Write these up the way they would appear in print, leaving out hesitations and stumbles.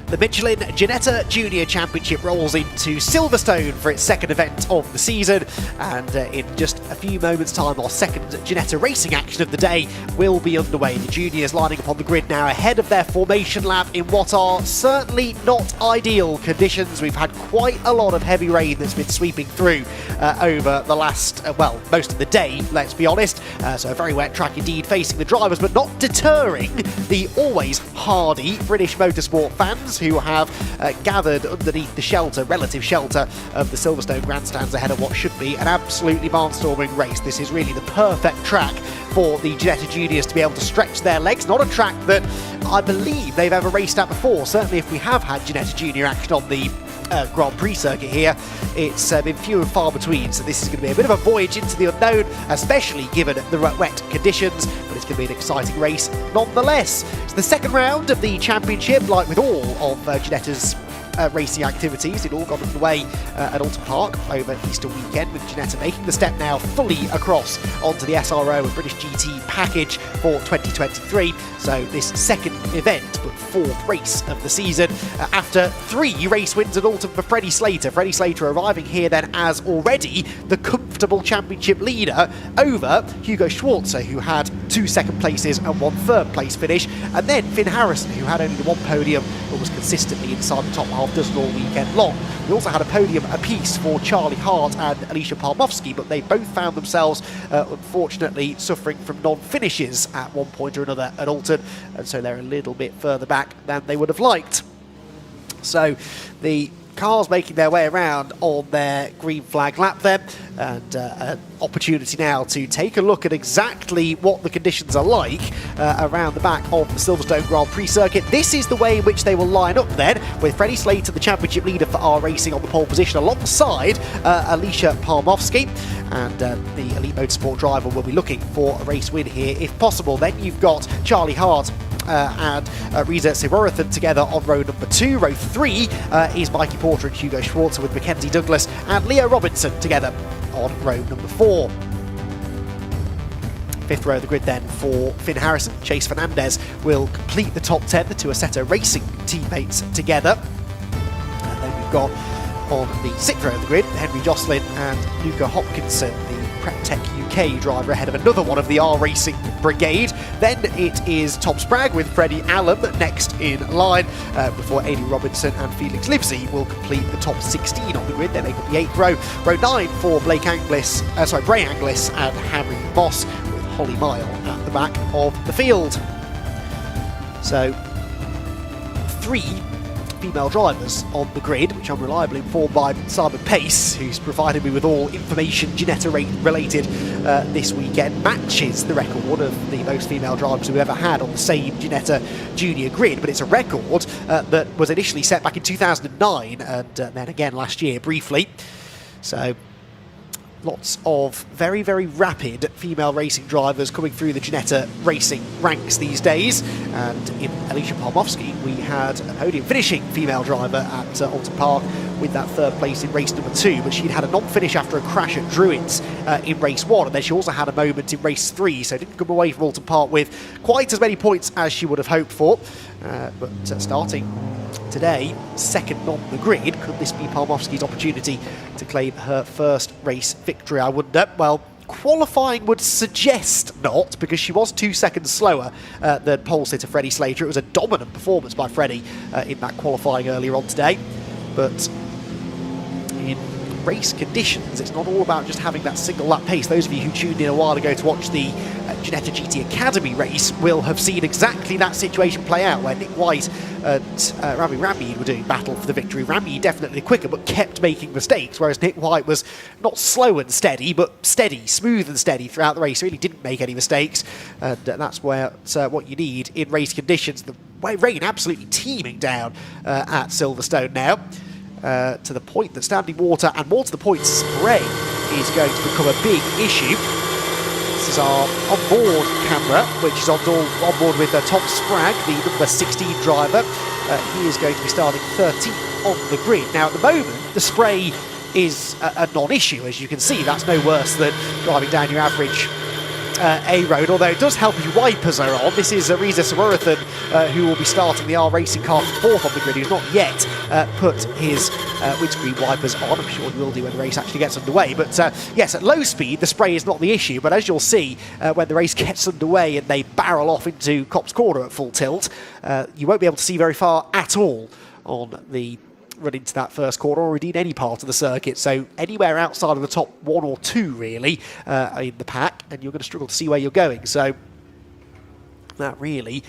The Michelin Ginetta Junior Championship rolls into Silverstone for its second event of the season, and in just a few moments' time, our second Ginetta racing action of the day will be underway. The juniors lining up on the grid now ahead of their formation lap in what are certainly not ideal conditions. We've had quite a lot of heavy rain that's been sweeping through over the last, most of the day, let's be honest. So a very wet track indeed facing the drivers, but not deterring the always hardy British motorsport fans who have gathered underneath the relative shelter of the Silverstone grandstands ahead of what should be an absolutely barnstorming race. This is really the perfect track for the Ginetta Juniors to be able to stretch their legs. Not a track that I believe they've ever raced at before. Certainly if we have had Ginetta Junior action on the Grand Prix circuit here, it's been few and far between, so this is going to be a bit of a voyage into the unknown, especially given the wet conditions, but it's going to be an exciting race nonetheless. It's the second round of the championship. Like with all of Ginetta's racing activities, it all got underway at Alton Park over Easter weekend, with Ginetta making the step now fully across onto the SRO and British GT package for 2023. So this second event, but fourth race of the season, after 3 race wins at Alton for Freddie Slater. Freddie Slater arriving here then as already the comfortable championship leader over Hugo Schwarzer, who had 2 second places and 1 third place finish, and then Finn Harrison, who had only the 1 podium but was consistently inside the top half dozen all weekend long. We also had a podium apiece for Charlie Hart and Alicia Palmowski, but they both found themselves unfortunately suffering from non-finishes at one point or another at Alton, and so they're a little bit further back than they would have liked. So the cars making their way around on their green flag lap then, and an opportunity now to take a look at exactly what the conditions are like around the back of the Silverstone Grand Prix circuit. This is the way in which they will line up then, with Freddie Slater, the championship leader for R Racing, on the pole position alongside Alicia Palmowski, and the Elite Motorsport driver will be looking for a race win here if possible. Then you've got Charlie Hart and Reza Siwarathan together on row number 2. Row 3 is Mikey Porter and Hugo Schwarzer, with Mackenzie Douglas and Leo Robinson together on row number 4. Fifth row of the grid then for Finn Harrison. Chase Fernandez will complete the top 10, the two Assetto Racing teammates together. And then we've got on the 6th row of the grid Henry Jocelyn and Luca Hopkinson, the PrepTech UK driver, ahead of another one of the R Racing brigade. Then it is Tom Spragg with Freddie Allen next in line, before Ailey Robinson and Felix Livesey will complete the top 16 on the grid. They make up the 8th row. Row 9 for Bray Anglis and Harry Moss, with Holly Mile at the back of the field. So 3 female drivers on the grid, which I'm reliably informed by Simon Pace, who's provided me with all information Ginetta related this weekend, matches the record of the most female drivers we've ever had on the same Ginetta Junior grid. But it's a record that was initially set back in 2009 and then again last year briefly. So lots of very, very rapid female racing drivers coming through the Ginetta racing ranks these days. And in Alicia Palmowski, we had a podium finishing female driver at Alton Park with that 3rd place in race number 2, but she'd had a non-finish after a crash at Druids in race 1, and then she also had a moment in race 3, so didn't come away from Alton Park with quite as many points as she would have hoped for. But starting today, second on the grid, could this be Palmowski's opportunity to claim her first race victory, I wonder? Well, qualifying would suggest not, because she was 2 seconds slower than pole sitter Freddie Slater. It was a dominant performance by Freddie in that qualifying earlier on today. But in race conditions, it's not all about just having that single lap pace. Those of you who tuned in a while ago to watch the Ginetta GT Academy race will have seen exactly that situation play out, where Nick White and Rami Ramid were doing battle for the victory. Rami definitely quicker, but kept making mistakes, whereas Nick White was not slow and steady, but steady, smooth and steady throughout the race. Really didn't make any mistakes, and that's where what you need in race conditions. The rain absolutely teeming down at Silverstone now, to the point that standing water, and more to the point spray, is going to become a big issue. This is our onboard camera, which is on board with Tom Spragg, the number 16 driver. He is going to be starting 13th on the grid. Now, at the moment, the spray is a non-issue. As you can see, that's no worse than driving down your average A road, although it does help his wipers are on. This is Reza Sawarathan, who will be starting the R Racing car fourth on the grid, who's not yet put his windscreen wipers on. I'm sure he will do when the race actually gets underway. But yes, at low speed, the spray is not the issue. But as you'll see, when the race gets underway and they barrel off into Copse Corner at full tilt, you won't be able to see very far at all on the run into that first corner, or indeed any part of the circuit. So anywhere outside of the top one or two, really, in the pack, and you're going to struggle to see where you're going. So that really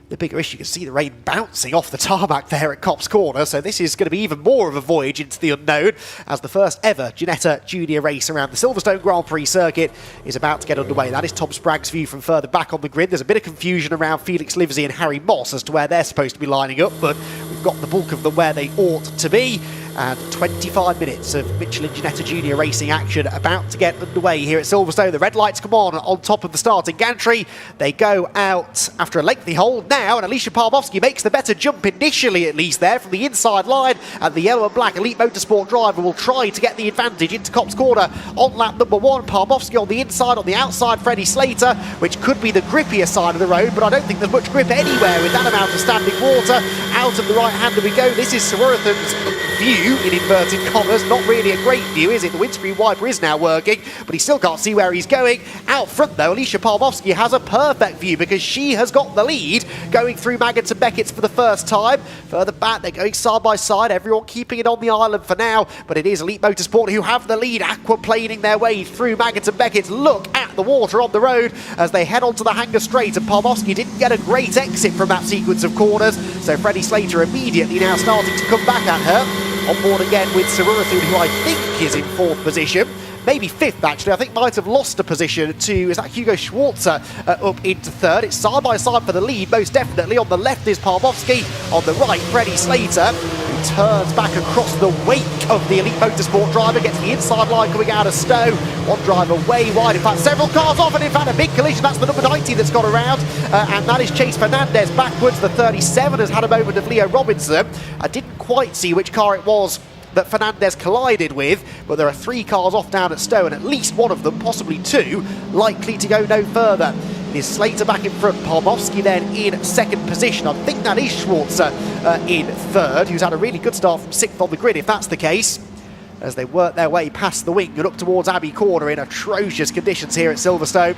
the bigger issue. You can see the rain bouncing off the tarmac there at Copse Corner, so this is going to be even more of a voyage into the unknown as the first ever Ginetta Junior race around the Silverstone Grand Prix circuit is about to get underway. That is Tom Sprague's view from further back on the grid. There's a bit of confusion around Felix Livesey and Harry Moss as to where they're supposed to be lining up, but we've got the bulk of them where they ought to be. And 25 minutes of Mitchell and Ginetta Junior racing action about to get underway here at Silverstone. The red lights come on top of the starting gantry. They go out after a lengthy hold now, and Alicia Parmovsky makes the better jump initially, at least there, from the inside line. And the yellow and black Elite Motorsport driver will try to get the advantage into Copse Corner on lap number one. Parmovsky on the inside, on the outside Freddie Slater, which could be the grippier side of the road, but I don't think there's much grip anywhere with that amount of standing water. Out of the right hander we go. This is Sawarathan's view, in inverted commas. Not really a great view, is it? The windscreen wiper is now working, but he still can't see where he's going. Out front, though, Alicia Parmovsky has a perfect view because she has got the lead going through Maggotts and Beckett's for the first time. Further back, they're going side by side, everyone keeping it on the island for now, but it is Elite Motorsport who have the lead, aquaplaning their way through Maggotts and Beckett's. Look at the water on the road as they head onto the hanger straight, and Parmovsky didn't get a great exit from that sequence of corners, so Freddie Slater immediately now starting to come back at her. On board again with Sawarathan, who I think is in fourth position. Maybe fifth, actually. I think might have lost a position to, is that Hugo Schwarzer up into third. It's side by side for the lead, most definitely. On the left is Parmovsky. On the right, Freddie Slater, who turns back across the wake of the Elite Motorsport driver, gets the inside line coming out of Stowe. One driver way wide, in fact, several cars off, and in fact, a big collision. That's the number 90 that's got around, and that is Chase Fernandez backwards. The 37 has had a moment of Leo Robinson. I didn't quite see which car it was that Fernandez collided with, but there are three cars off down at Stowe, and at least one of them, possibly two, likely to go no further. It is Slater back in front, Parmovsky then in second position. I think that is Schwarzer in third, who's had a really good start from sixth on the grid, if that's the case, as they work their way past the wing and up towards Abbey Corner in atrocious conditions here at Silverstone.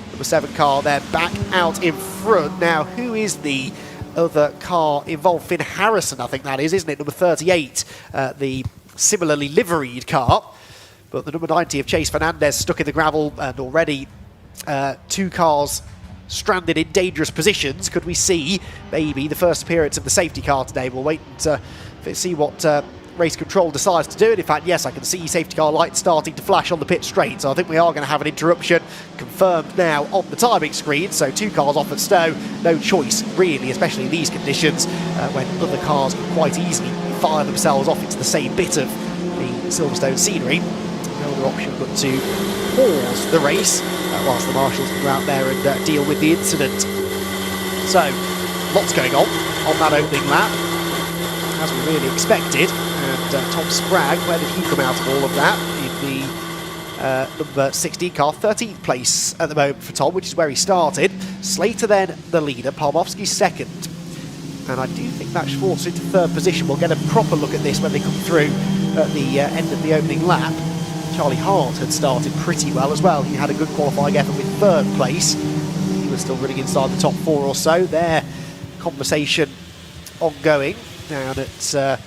Number 7 car then back out in front. Now, who is the other car involved? Finn Harrison, I think that is, isn't it? Number 38, the similarly liveried car. But the number 90 of Chase Fernandez stuck in the gravel, and already two cars stranded in dangerous positions. Could we see maybe the first appearance of the safety car today? We'll wait and see what race control decides to do it. In fact, yes, I can see safety car lights starting to flash on the pit straight, so I think we are going to have an interruption confirmed now on the timing screen. So two cars off at Stowe, no choice really, especially in these conditions when other cars can quite easily fire themselves off into the same bit of the Silverstone scenery. No other option but to pause the race whilst the marshals can go out there and deal with the incident. So lots going on that opening lap, as we really expected. And Tom Sprague, where did he come out of all of that? In the number 16 car, 13th place at the moment for Tom, which is where he started. Slater then the leader, Parmovsky second. And I do think that Schwartz into third position. We'll get a proper look at this when they come through at the end of the opening lap. Charlie Hart had started pretty well as well. He had a good qualifying effort with third place. He was still running inside the top 4 or so. Their conversation ongoing down at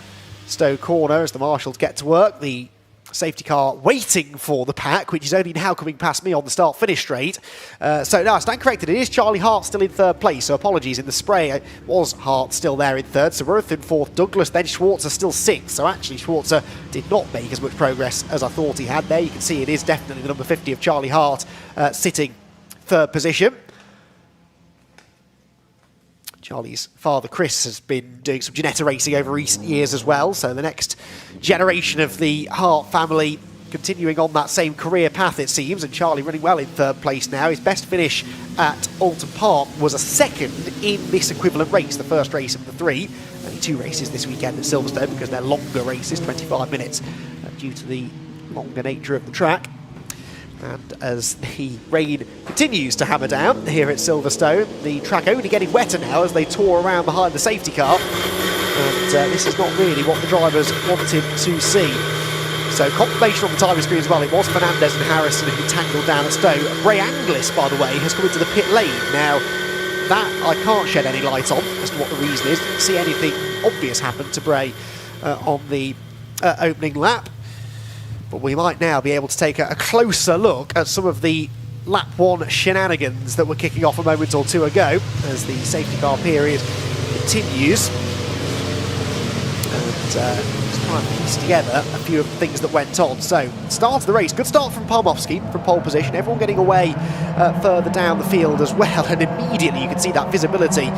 Stowe Corner as the marshals get to work. The safety car waiting for the pack, which is only now coming past me on the start-finish straight. So no, I stand corrected. It is Charlie Hart still in third place, so apologies. In the spray, it was Hart still there in third. Sawarathan fourth, Douglas, then Schwarzer still sixth. So actually, Schwarzer did not make as much progress as I thought he had there. You can see it is definitely the number 50 of Charlie Hart sitting third position. Charlie's father, Chris, has been doing some Ginetta racing over recent years as well, so the next generation of the Hart family continuing on that same career path, it seems, and Charlie running well in third place now. His best finish at Alton Park was a second in this equivalent race, the first race of the 3. Only 2 races this weekend at Silverstone because they're longer races, 25 minutes, due to the longer nature of the track. And as the rain continues to hammer down here at Silverstone, the track only getting wetter now as they tour around behind the safety car. And this is not really what the drivers wanted to see. So confirmation on the timing screen as well. It was Fernandez and Harrison who tangled down at Stowe. Bray Anglis, by the way, has come into the pit lane. Now, that I can't shed any light on as to what the reason is. Didn't see anything obvious happen to Bray on the opening lap. But we might now be able to take a closer look at some of the lap 1 shenanigans that were kicking off a moment or two ago as the safety car period continues. And let's try and piece together a few of the things that went on. So, start of the race, good start from Palmowski from pole position, everyone getting away further down the field as well, and immediately you can see that visibility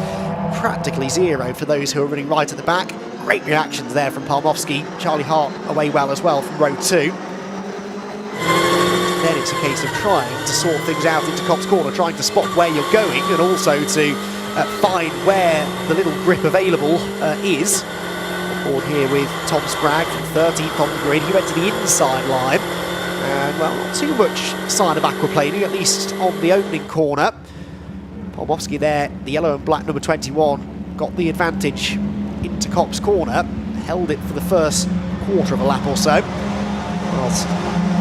practically zero for those who are running right at the back. Great reactions there from Palmowski. Charlie Hart away well as well from row 2. Then it's a case of trying to sort things out into Copse Corner, trying to spot where you're going and also to find where the little grip available is. On board here with Tom Spragg from 13th on the grid. He went to the inside line. And, well, not too much sign of aquaplaning, at least on the opening corner. Palmowski there, the yellow and black number 21, got the advantage into Copse Corner, held it for the first quarter of a lap or so, whilst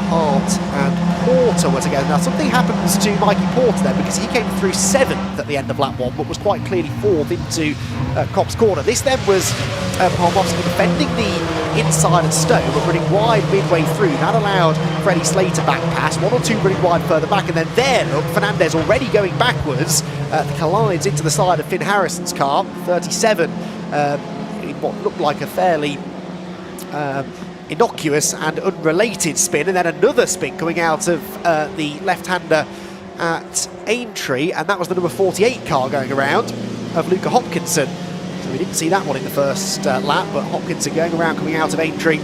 Hart and Porter were together. Now something happens to Mikey Porter there because he came through 7th at the end of lap 1, but was quite clearly 4th into Copse Corner. This then was Palmowski defending the inside at Stowe, but running wide midway through. That allowed Freddie Slater back pass, 1 or 2 running wide further back, and then there, look, Fernandez already going backwards, collides into the side of Finn Harrison's car, 37, in what looked like a fairly innocuous and unrelated spin, and then another spin coming out of the left-hander at Aintree, and that was the number 48 car going around of Luca Hopkinson. So we didn't see that one in the first lap, but Hopkinson going around coming out of Aintree,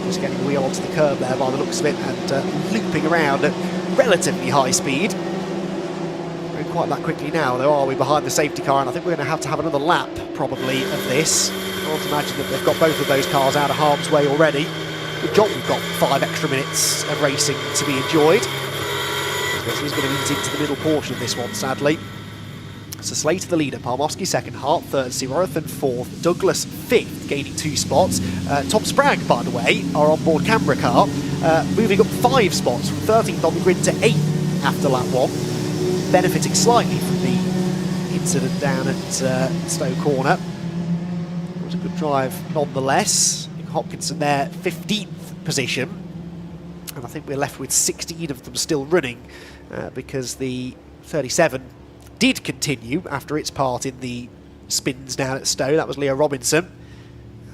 just getting the wheel onto the curb there by the looks of it, and looping around at relatively high speed. Going quite that quickly now, though, are we, behind the safety car, and I think we're going to have another lap, probably, of this. I can't imagine that they've got both of those cars out of harm's way already. Good job we've got 5 extra minutes of racing to be enjoyed. He's going to eat into the middle portion of this one, sadly. So Slater the leader, Palmowski second, Hart third, Siroth and 4th, Douglas 5th, gaining 2 spots. Tom Spragg, by the way, our onboard camera car, moving up 5 spots from 13th on the grid to 8th after lap 1, benefiting slightly from the incident down at Stowe Corner. It was a good drive nonetheless. Hopkinson there, 15th position, and I think we're left with 16 of them still running because the 37 did continue after its part in the spins down at Stowe. That was Leo Robinson,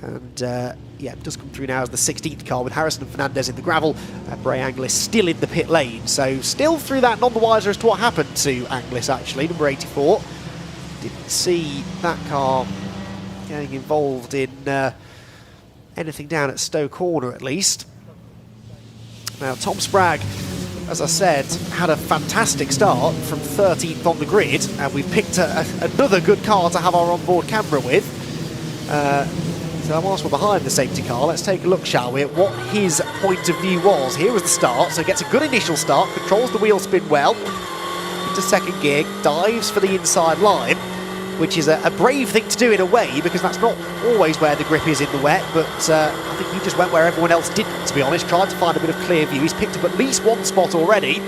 and yeah, it does come through now as the 16th car with Harrison and Fernandez in the gravel. Bray Anglis still in the pit lane, so still through that, none the wiser as to what happened to Anglis actually, number 84. Didn't see that car getting involved in anything down at Stowe Corner at least. Now Tom Spragg, as I said, had a fantastic start from 13th on the grid, and we've picked another good car to have our onboard camera with. So whilst we're behind the safety car, let's take a look, shall we, at what his point of view was. Here was the start, so gets a good initial start, controls the wheel spin well, into second gear, dives for the inside line, which is a brave thing to do in a way, because that's not always where the grip is in the wet, but I think he just went where everyone else didn't, to be honest, tried to find a bit of clear view. He's picked up at least 1 spot already,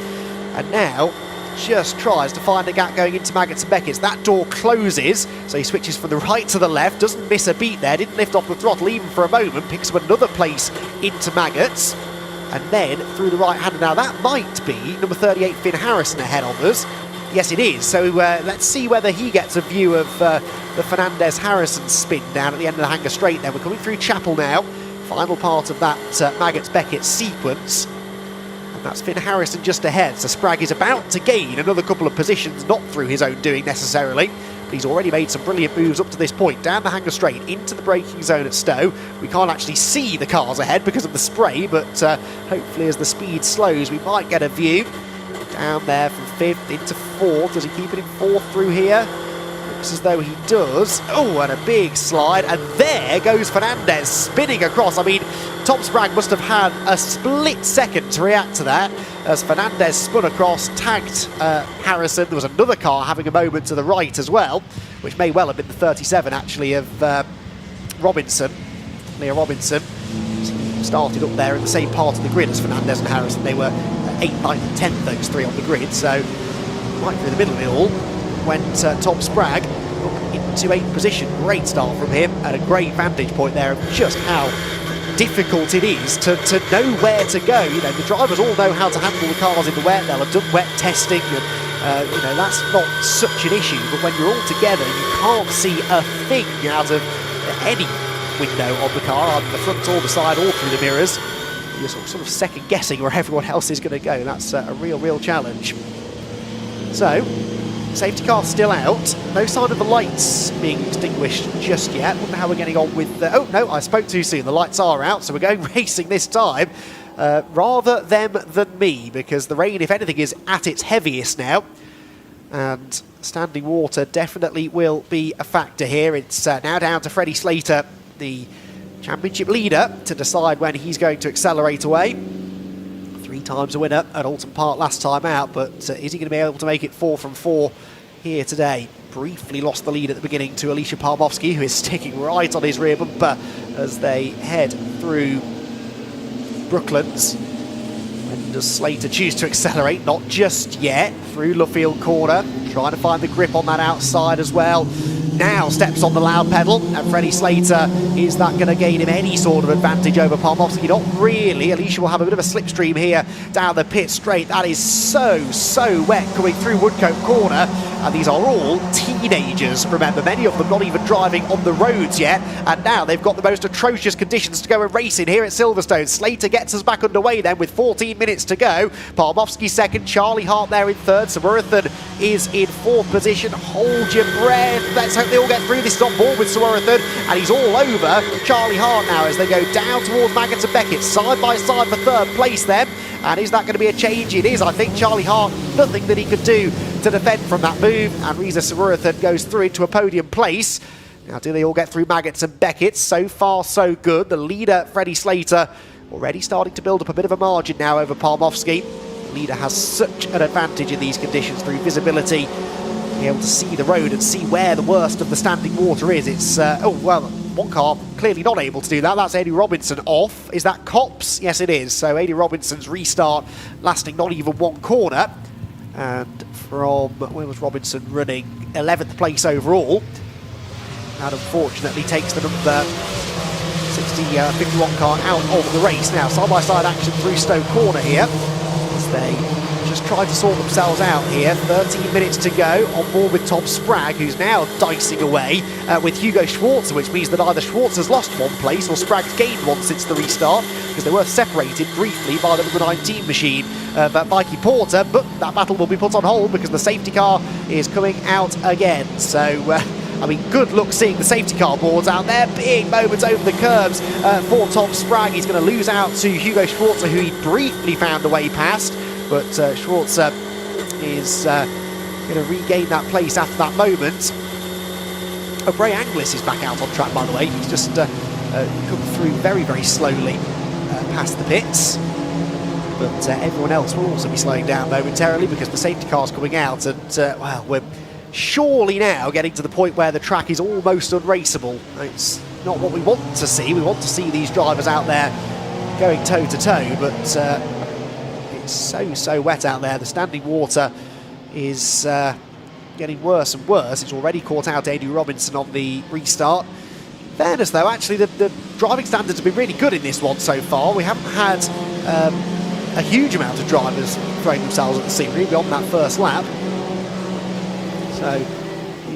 and now just tries to find a gap going into Maggots and Beckett's. That door closes, so he switches from the right to the left, doesn't miss a beat there, didn't lift off the throttle even for a moment, picks up another place into Maggots, and then through the right hander. Now that might be number 38 Finn Harrison ahead of us. Yes, it is. So let's see whether he gets a view of the Fernandez-Harrison spin down at the end of the hanger straight there. We're coming through Chapel now. Final part of that Maggots-Beckett sequence. And that's Finn Harrison just ahead. So Spragg is about to gain another couple of positions, not through his own doing necessarily. But he's already made some brilliant moves up to this point. Down the hanger straight, into the braking zone at Stowe. We can't actually see the cars ahead because of the spray, but hopefully as the speed slows, we might get a view. Down there from 5th into 4th. Does he keep it in 4th through here? looks as though he does. Oh, and a big slide, and there goes Fernandez spinning across. I mean, Tom Sprague must have had a split second to react to that as Fernandez spun across, tagged Harrison. There was another car having a moment to the right as well, which may well have been the 37 actually of Robinson, Leah Robinson. He started up there in the same part of the grid as Fernandez and Harrison. They were 8th, 9th and 10th, those three on the grid, so right through the middle of it all went Tom Sprague up into 8th position. Great start from him, and a great vantage point there of just how difficult it is to know where to go. You know, the drivers all know how to handle the cars in the wet. They'll have done wet testing, and you know, that's not such an issue. But when you're all together, you can't see a thing out of any window on the car, either the front or the side or through the mirrors. You're sort of second guessing where everyone else is going to go. That's a real challenge. So, safety car still out. No sign of the lights being extinguished just yet. Wonder how we're getting on with... oh, no, I spoke too soon. The lights are out, so we're going racing this time. Rather them than me, because the rain, if anything, is at its heaviest now. And standing water definitely will be a factor here. It's now down to Freddie Slater, the championship leader, to decide when he's going to accelerate away. 3 times a winner at Alton Park last time out, but is he going to be able to make it 4 from 4 here today? Briefly lost the lead at the beginning to Alicia Parmovsky, who is sticking right on his rear bumper as they head through Brooklands. When does Slater choose to accelerate? Not just yet. Through Luffield Corner, trying to find the grip on that outside as well. Now steps on the loud pedal, and Freddie Slater, is that going to gain him any sort of advantage over Parmovsky? Not really. Alicia will have a bit of a slipstream here down the pit straight. That is so wet coming through Woodcote Corner, and these are all teenagers, remember, many of them not even driving on the roads yet, and now they've got the most atrocious conditions to go and race in here at Silverstone. Slater gets us back underway then with 14 minutes to go. Parmovsky second, Charlie Hart there in third, Samurathan is in 4th position. Hold your breath, let's hope they all get through. This is on board with Samurathan, and he's all over Charlie Hart now as they go down towards Maggott and Beckett, side by side for 3rd place then. And is that going to be a change? It is, I think. Charlie Hart, nothing that he could do to defend from that move, and Reza Samurathan goes through into a podium place. Now, do they all get through Maggots and Beckett? So far, so good. The leader, Freddie Slater, already starting to build up a bit of a margin now over Parmovsky. The leader has such an advantage in these conditions through visibility, being able to see the road and see where the worst of the standing water is. It's, oh, well, one car clearly not able to do that. That's Adi Robinson off. Is that Copps? Yes, it is. So Adi Robinson's restart lasting not even 1 corner. And from, where was Robinson running? 11th place overall. That unfortunately takes the number 51 car out of the race. Now, side-by-side action through Stoke Corner here, as they just try to sort themselves out here. 13 minutes to go, on board with Tom Sprague, who's now dicing away with Hugo Schwarzer, which means that either Schwarzer's lost 1 place or Sprague's gained 1 since the restart, because they were separated briefly by the number 19 machine of Mikey Porter, but that battle will be put on hold because the safety car is coming out again. So, I mean, good luck seeing the safety car boards out there. Big moments over the curbs for Tom Sprague. He's going to lose out to Hugo Schwarzer, who he briefly found a way past, but Schwarzer is going to regain that place after that moment. Bray Anglis is back out on track, by the way. He's just come through very slowly past the pits. But everyone else will also be slowing down momentarily because the safety car's coming out, and well, we're surely now getting to the point where the track is almost unraceable. It's not what we want to see. We want to see these drivers out there going toe-to-toe, but it's so wet out there. The standing water is getting worse and worse. It's already caught out Adi Robinson on the restart. In fairness, though, actually the driving standards have been really good in this one so far. We haven't had a huge amount of drivers throwing themselves at the scenery beyond that first lap. So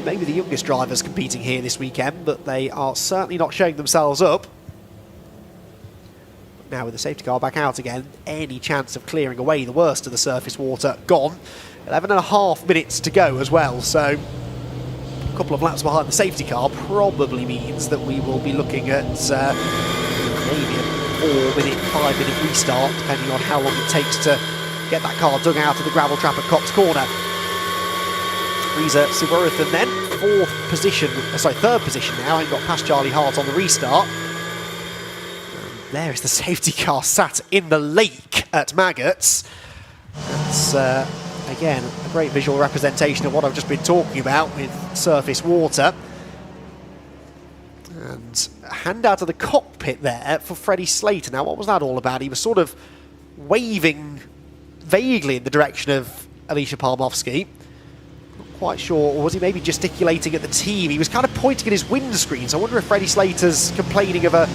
maybe the youngest drivers competing here this weekend, but they are certainly not showing themselves up. But now with the safety car back out again, any chance of clearing away the worst of the surface water gone. 11.5 minutes to go as well, so a couple of laps behind the safety car probably means that we will be looking at maybe a 4-minute, 5-minute restart, depending on how long it takes to get that car dug out of the gravel trap at Copps Corner. Silverstone then, third position now, and got past Charlie Hart on the restart. And there is the safety car sat in the lake at Maggots. That's, again, a great visual representation of what I've just been talking about with surface water. And a hand out of the cockpit there for Freddie Slater. Now, what was that all about? He was sort of waving vaguely in the direction of Alicia Palmovsky. Not quite sure, or was he maybe gesticulating at the team? He was kind of pointing at his windscreen, so I wonder if Freddie Slater's complaining of a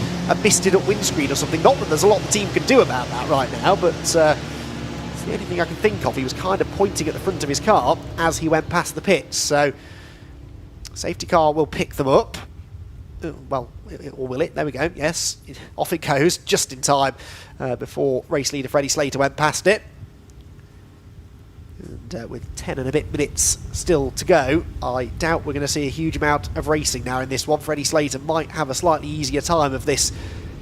misted up windscreen or something. Not that there's a lot the team can do about that right now, but it's the only thing I can think of. He was kind of pointing at the front of his car as he went past the pits, so safety car will pick them up. Well, or will it? There we go, yes. Off it goes, just in time before race leader Freddie Slater went past it. And with 10 and a bit minutes still to go, I doubt we're going to see a huge amount of racing now in this one. Freddie Slater might have a slightly easier time of this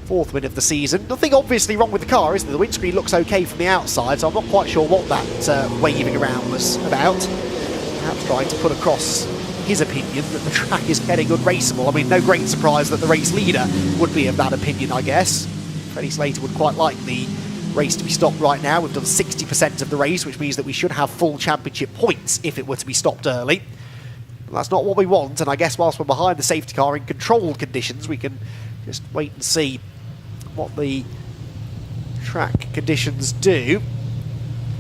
fourth win of the season. Nothing obviously wrong with the car, is there? The windscreen looks okay from the outside, so I'm not quite sure what that waving around was about. Perhaps trying to put across his opinion that the track is getting unraceable. I mean, no great surprise that the race leader would be of that opinion, I guess. Freddie Slater would quite like the race to be stopped right now. We've done 60% of the race, which means that we should have full championship points if it were to be stopped early. But that's not what we want, and I guess whilst we're behind the safety car in controlled conditions, we can just wait and see what the track conditions do.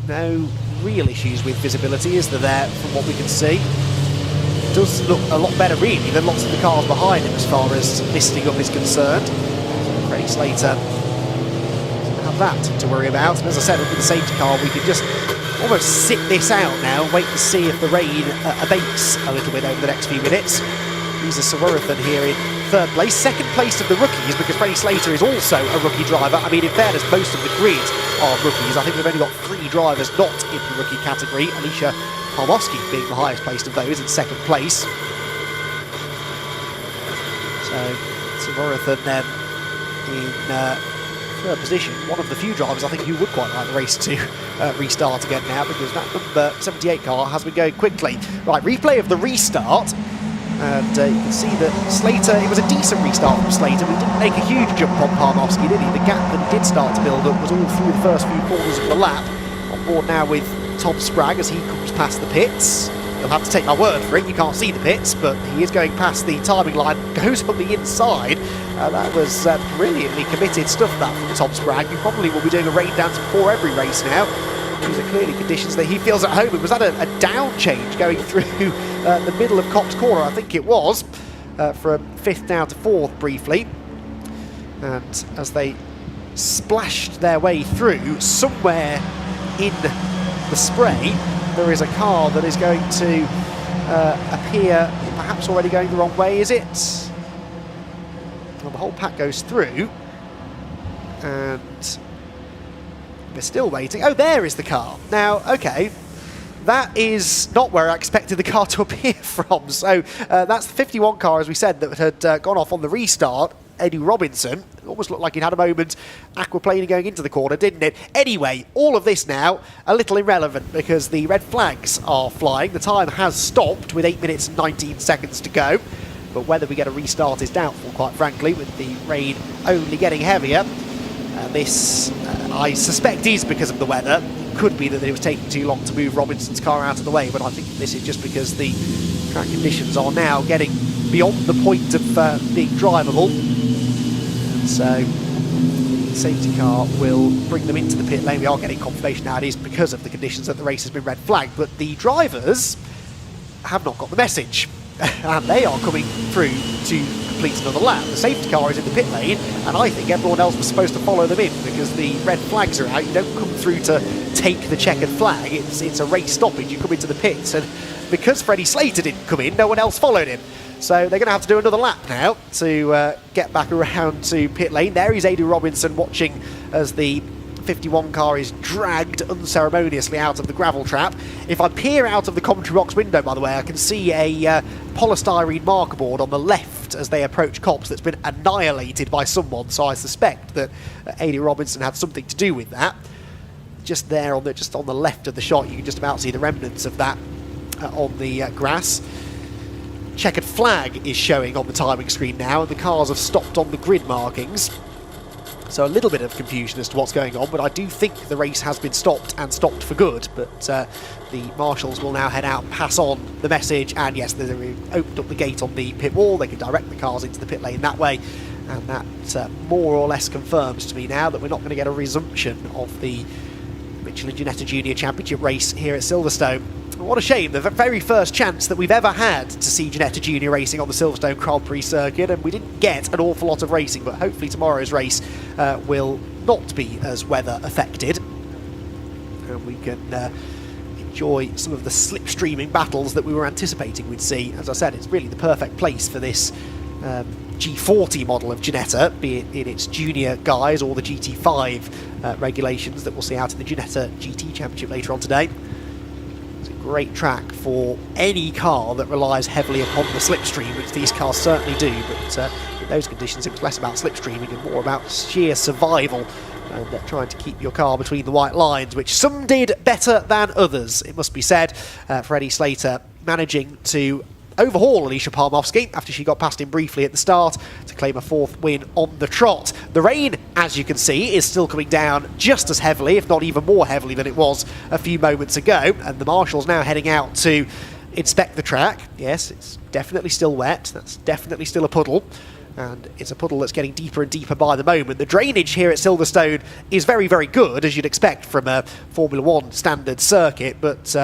No real issues with visibility, is there from what we can see? It does look a lot better really than lots of the cars behind him as far as misting up is concerned. So Freddie Slater doesn't have that to worry about. And as I said, with the safety car, we can just almost sit this out now and wait to see if the rain abates a little bit over the next few minutes. Lisa Silverstone here in third place. Second place of the rookies, because Freddie Slater is also a rookie driver. I mean, in fairness, most of the grid are rookies. I think we've only got 3 drivers not in the rookie category. Alicia Palmovsky being the highest placed of those in second place. So Silverstone then in third position. One of the few drivers I think who would quite like the race to restart again now, because that number 78 car has been going quickly. Right, replay of the restart. And you can see that Slater, it was a decent restart from Slater. We didn't make a huge jump on Palmovsky, did he? The gap that he did start to build up was all through the first few corners of the lap. On board now with Tom Spragg as he comes past the pits. You'll have to take my word for it, you can't see the pits, but he is going past the timing line, goes on the inside. That was brilliantly committed stuff, that, from Tom Spragg, who probably will be doing a rain dance before every race now. These are clearly conditions that he feels at home. It was that a down change going through the middle of Cops Corner, I think it was, from 5th down to 4th briefly. And as they splashed their way through, somewhere in the spray, there is a car that is going to appear perhaps already going the wrong way, is it? Well, the whole pack goes through, and we're still waiting. Oh, there is the car. Now, okay, that is not where I expected the car to appear from. So that's the 51 car, as we said, that had gone off on the restart. Eddie Robinson. It almost looked like he'd had a moment aquaplaning going into the corner, didn't it? Anyway, all of this now a little irrelevant because the red flags are flying. The time has stopped with 8 minutes and 19 seconds to go. But whether we get a restart is doubtful, quite frankly, with the rain only getting heavier. This, I suspect, is because of the weather. Could be that it was taking too long to move Robinson's car out of the way, but I think this is just because the track conditions are now getting beyond the point of being drivable. And so the safety car will bring them into the pit lane. We are getting confirmation now it is because of the conditions that the race has been red flagged, but the drivers have not got the message. And they are coming through to complete another lap. The safety car is in the pit lane, and I think everyone else was supposed to follow them in because the red flags are out. You don't come through to take the checkered flag. It's a race stoppage. You come into the pits, and because Freddie Slater didn't come in, no one else followed him. So they're going to have to do another lap now to get back around to pit lane. There is Eddie Robinson watching as the 51 car is dragged unceremoniously out of the gravel trap. If I peer out of the commentary box window, by the way, I can see a polystyrene marker board on the left as they approach Copse that's been annihilated by someone, so I suspect that Eddie Robinson had something to do with that. Just there, just on the left of the shot, you can just about see the remnants of that on the grass. Checkered flag is showing on the timing screen now, and the cars have stopped on the grid markings. So a little bit of confusion as to what's going on, but I do think the race has been stopped, and stopped for good. But the marshals will now head out, pass on the message, and yes, they've opened up the gate on the pit wall. They can direct the cars into the pit lane that way, and that more or less confirms to me now that we're not going to get a resumption of the Mitchell and Ginetta Junior Championship race here at Silverstone. What a shame, the very first chance that we've ever had to see Ginetta Junior racing on the Silverstone Grand Prix circuit, and we didn't get an awful lot of racing, but hopefully tomorrow's race will not be as weather affected, and we can enjoy some of the slipstreaming battles that we were anticipating we'd see. As I said, it's really the perfect place for this G40 model of Ginetta, be it in its junior guise or the GT5 regulations that we'll see out in the Ginetta GT Championship later on today. Great track for any car that relies heavily upon the slipstream, which these cars certainly do, but in those conditions it was less about slipstreaming and more about sheer survival and trying to keep your car between the white lines, which some did better than others, it must be said. Freddie Slater managing to overhaul Alicia Parmovsky after she got past him briefly at the start to claim a fourth win on the trot. The rain, as you can see, is still coming down just as heavily, if not even more heavily than it was a few moments ago, and the marshals now heading out to inspect the track. Yes, it's definitely still wet, that's definitely still a puddle, and it's a puddle that's getting deeper and deeper by the moment. The drainage here at Silverstone is very, very good, as you'd expect from a Formula 1 standard circuit, but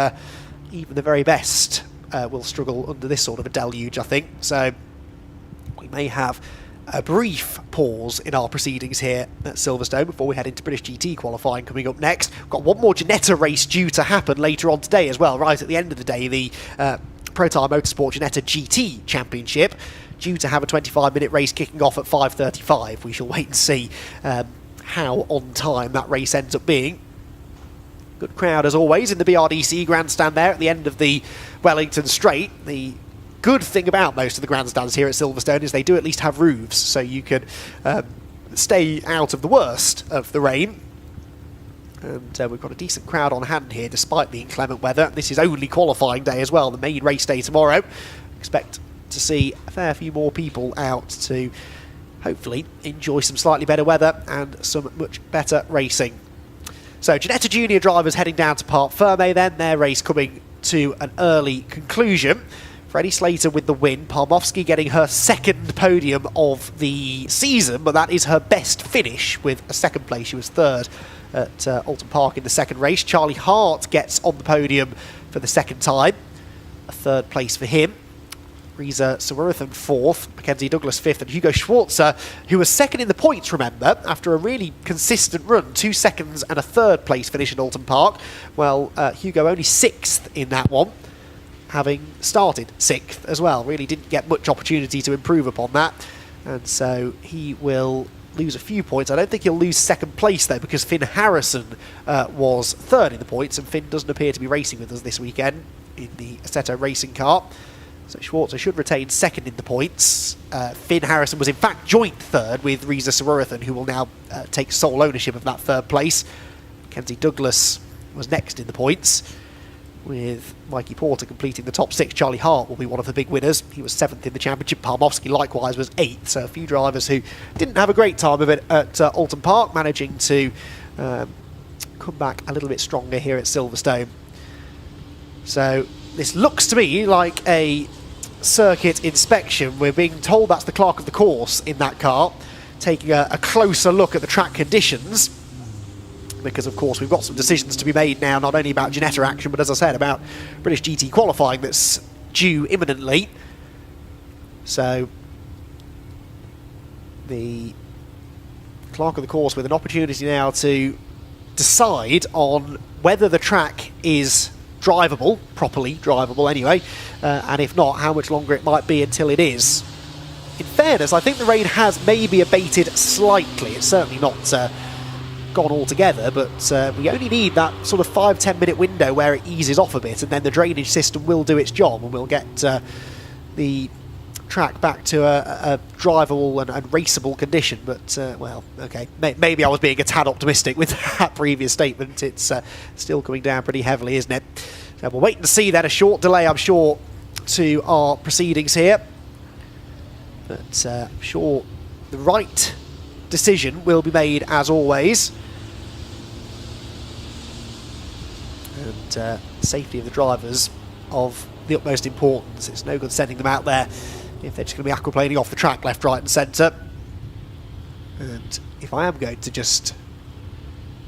even the very best will struggle under this sort of a deluge, I think. So we may have a brief pause in our proceedings here at Silverstone before we head into British GT qualifying coming up next. We've got one more Ginetta race due to happen later on today as well, right at the end of the day. The Pro Tire Motorsport Ginetta GT Championship due to have a 25-minute race kicking off at 5:35. We shall wait and see how on time that race ends up being. Good crowd as always in the BRDC grandstand there at the end of the Wellington Straight. The good thing about most of the grandstands here at Silverstone is they do at least have roofs, so you can stay out of the worst of the rain. And we've got a decent crowd on hand here despite the inclement weather. This is only qualifying day as well, the main race day tomorrow. Expect to see a fair few more people out to hopefully enjoy some slightly better weather and some much better racing. So Ginetta Junior drivers heading down to Parc Fermé then, their race coming to an early conclusion. Freddie Slater with the win, Parmovsky getting her second podium of the season, but that is her best finish with a second place. She was third at Alton Park in the second race. Charlie Hart gets on the podium for the second time, a third place for him. Reza Sawarathan fourth, Mackenzie Douglas fifth, and Hugo Schwarzer, who was second in the points, remember, after a really consistent run, 2 seconds and a third place finish at Alton Park. Well, Hugo only sixth in that one, having started sixth as well. Really didn't get much opportunity to improve upon that, and so he will lose a few points. I don't think he'll lose second place though, because Finn Harrison was third in the points, and Finn doesn't appear to be racing with us this weekend in the Assetto racing car. So Schwarzer should retain second in the points. Finn Harrison was in fact joint third with Reza Sawarathan, who will now take sole ownership of that third place. Mackenzie Douglas was next in the points, with Mikey Porter completing the top 6. Charlie Hart will be one of the big winners. He was 7th in the championship. Parmovsky likewise was 8th. So a few drivers who didn't have a great time of it at Alton Park, managing to come back a little bit stronger here at Silverstone. So this looks to me like a circuit inspection. We're being told that's the clerk of the course in that car, taking a closer look at the track conditions, because of course we've got some decisions to be made now, not only about Ginetta action, but as I said, about British GT qualifying that's due imminently. So the clerk of the course with an opportunity now to decide on whether the track is drivable, properly drivable anyway, and if not, how much longer it might be until it is. In fairness, I think the rain has maybe abated slightly. It's certainly not gone altogether, but we only need that sort of 5-10 minute window where it eases off a bit, and then the drainage system will do its job, and we'll get the track back to a drivable and raceable condition. But well, okay, maybe I was being a tad optimistic with that previous statement. It's still coming down pretty heavily, isn't it? So we're waiting to see then, a short delay, I'm sure, to our proceedings here. But I'm sure the right decision will be made as always. And safety of the drivers of the utmost importance. It's no good sending them out there if they're just going to be aquaplaning off the track left, right and centre. And if I am going to just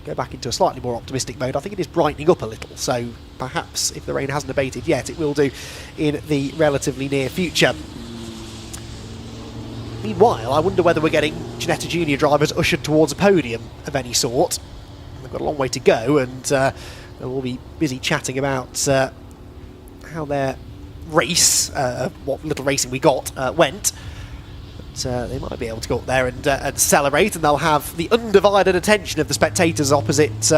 go back into a slightly more optimistic mode, I think it is brightening up a little, so perhaps if the rain hasn't abated yet, it will do in the relatively near future. Meanwhile, I wonder whether we're getting Ginetta Junior drivers ushered towards a podium of any sort. They've got a long way to go, and they'll be busy chatting about how their race, what little racing we got, went. But they might be able to go up there and celebrate, and they'll have the undivided attention of the spectators opposite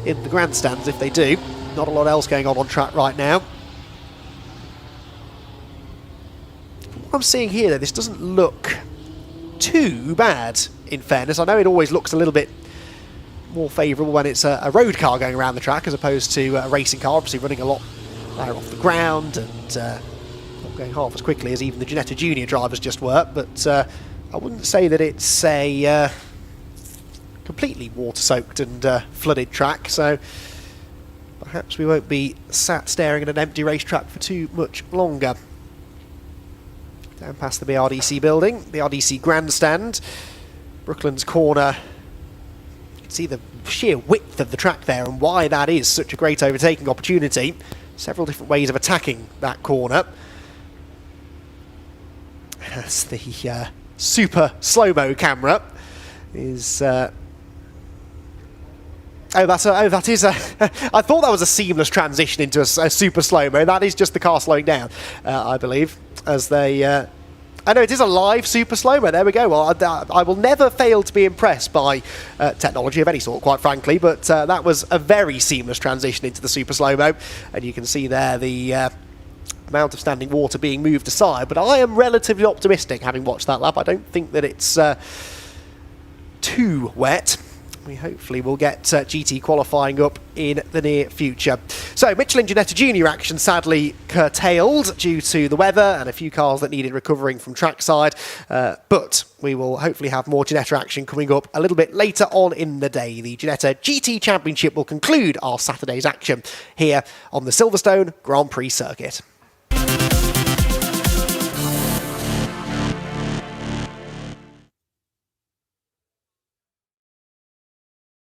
in the grandstands if they do. Not a lot else going on track right now. From what I'm seeing here, though, this doesn't look too bad, in fairness. I know it always looks a little bit more favourable when it's a road car going around the track as opposed to a racing car, obviously running a lot higher off the ground and not going half as quickly as even the Ginetta Junior drivers just were. But I wouldn't say that it's a completely water-soaked and flooded track, so perhaps we won't be sat staring at an empty racetrack for too much longer. Down past the BRDC building, BRDC grandstand, Brooklands corner. You can see the sheer width of the track there and why that is such a great overtaking opportunity. Several different ways of attacking that corner. As the super slow-mo camera is... that is a... I thought that was a seamless transition into a super slow-mo. That is just the car slowing down, I believe, as they... I know it is a live super slow-mo. There we go. Well, I will never fail to be impressed by technology of any sort, quite frankly, but that was a very seamless transition into the super slow-mo, and you can see there the amount of standing water being moved aside. But I am relatively optimistic, having watched that lap. I don't think that it's too wet. We hopefully will get GT qualifying up in the near future. So Michelin Ginetta Junior action sadly curtailed due to the weather and a few cars that needed recovering from trackside, but we will hopefully have more Ginetta action coming up a little bit later on in the day. The Ginetta GT Championship will conclude our Saturday's action here on the Silverstone Grand Prix circuit.